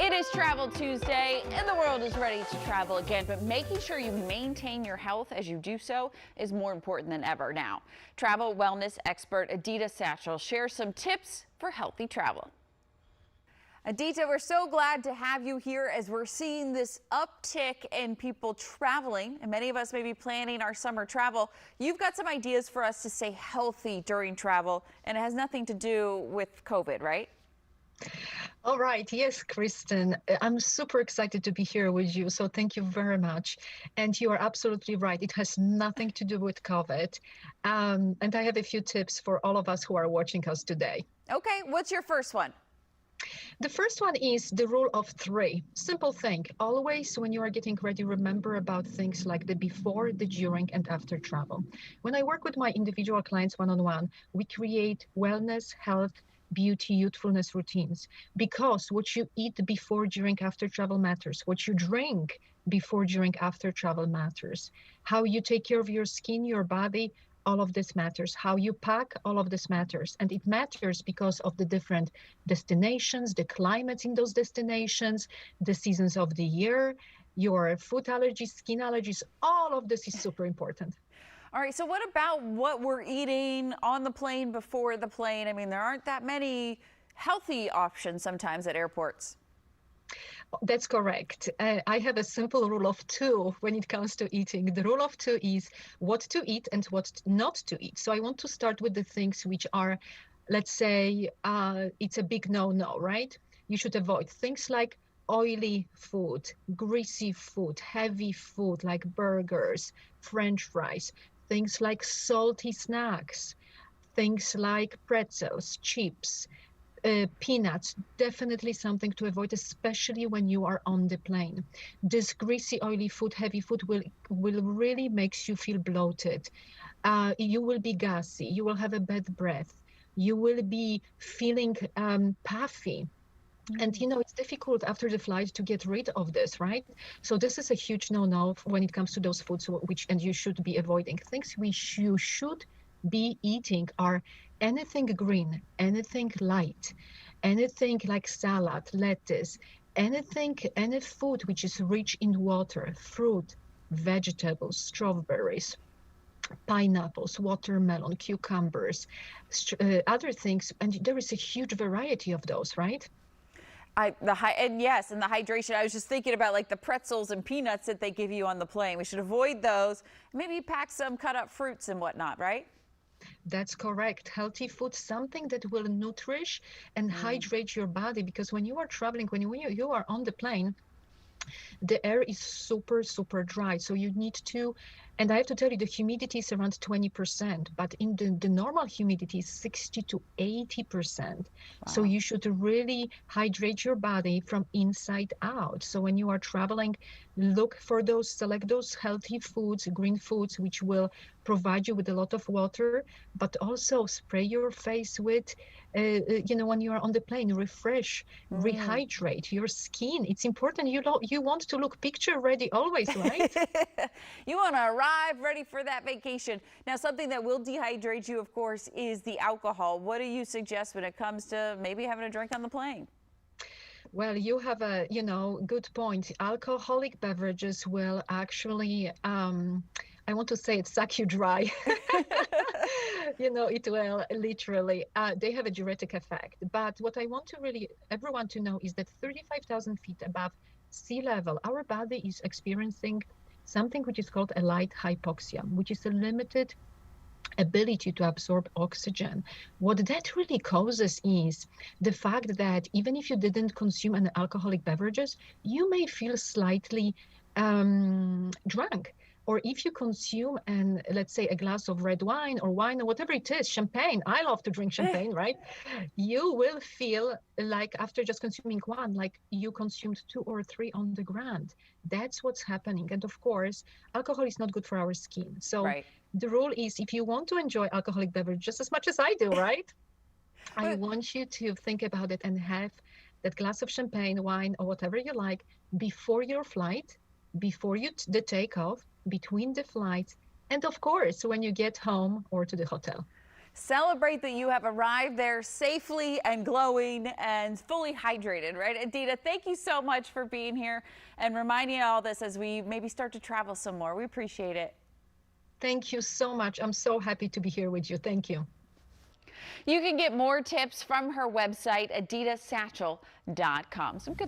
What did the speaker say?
It is Travel Tuesday and the world is ready to travel again, but making sure you maintain your health as you do so is more important than ever now. Travel wellness expert Adita Satchel shares some tips for healthy travel. Adita, we're so glad to have you here as we're seeing this uptick in people traveling, and many of us may be planning our summer travel. You've got some ideas for us to stay healthy during travel, and it has nothing to do with COVID, right? All right. Yes, Kristen, I'm super excited to be here with you. So thank you very much. And you are absolutely right. It has nothing to do with COVID. And I have a few tips for all of us who are watching us today. Okay, what's your first one? The first one is the rule of three. Simple thing. Always, when you are getting ready, remember about things like the before, the during, and after travel. When I work with my individual clients one-on-one, we create wellness, health, beauty, youthfulness routines, because what you eat before, during, after travel matters. What you drink before, during, after travel matters. How you take care of your skin, your body, all of this matters. How you pack, all of this matters. And it matters because of the different destinations, the climates in those destinations, the seasons of the year, your food allergies, skin allergies, all of this is super important. All right, so what about what we're eating on the plane, before the plane? I mean, there aren't that many healthy options sometimes at airports. That's correct. I have a simple rule of two when it comes to eating. The rule of two is what to eat and what not to eat. So I want to start with the things which are, let's say, it's a big no-no, right? You should avoid things like oily food, greasy food, heavy food like burgers, French fries, things like salty snacks, things like pretzels, chips, peanuts, definitely something to avoid, especially when you are on the plane. This greasy, oily food, heavy food will really makes you feel bloated. You will be gassy. You will have a bad breath. You will be feeling puffy. And it's difficult after the flight to get rid of this, right? So this is a huge no-no when it comes to those foods and you should be avoiding. Things you should be eating are anything green, anything light, anything like salad, lettuce, any food which is rich in water, fruit, vegetables, strawberries, pineapples, watermelon, cucumbers, other things. And there is a huge variety of those, right? And the hydration. I was just thinking about like the pretzels and peanuts that they give you on the plane. We should avoid those. Maybe pack some cut up fruits and whatnot, right? That's correct. Healthy food, something that will nourish and hydrate your body, because when you are traveling, when you are on the plane, the air is super, super dry. So you need to, and I have to tell you, the humidity is around 20%, but in the normal humidity is 60 to 80%. Wow. So you should really hydrate your body from inside out. So when you are traveling, select those healthy foods, green foods, which will provide you with a lot of water, but also spray your face with, when you are on the plane, refresh, rehydrate your skin. It's important. You want to look picture ready always, right? You want to arrive ready for that vacation. Now, something that will dehydrate you, of course, is the alcohol. What do you suggest when it comes to maybe having a drink on the plane? Well, you have a, good point. Alcoholic beverages will actually, I want to say it, suck you dry. It will literally, they have a diuretic effect. But what I want everyone to know is that 35,000 feet above sea level, our body is experiencing something which is called a light hypoxia, which is a limited ability to absorb oxygen. What that really causes is the fact that even if you didn't consume any alcoholic beverages, you may feel slightly drunk. Or if you consume let's say a glass of red wine or whatever it is, champagne, I love to drink champagne, right? You will feel like after just consuming one, like you consumed 2 or 3 on the ground. That's what's happening. And of course, alcohol is not good for our skin. So right. The rule is, if you want to enjoy alcoholic beverage just as much as I do, right? I want you to think about it and have that glass of champagne, wine, or whatever you like before your flight, before the takeoff, between the flights, and of course, when you get home or to the hotel. Celebrate that you have arrived there safely and glowing and fully hydrated, right? Adita, thank you so much for being here and reminding all this as we maybe start to travel some more. We appreciate it. Thank you so much. I'm so happy to be here with you. Thank you. You can get more tips from her website, aditasatchel.com. Some good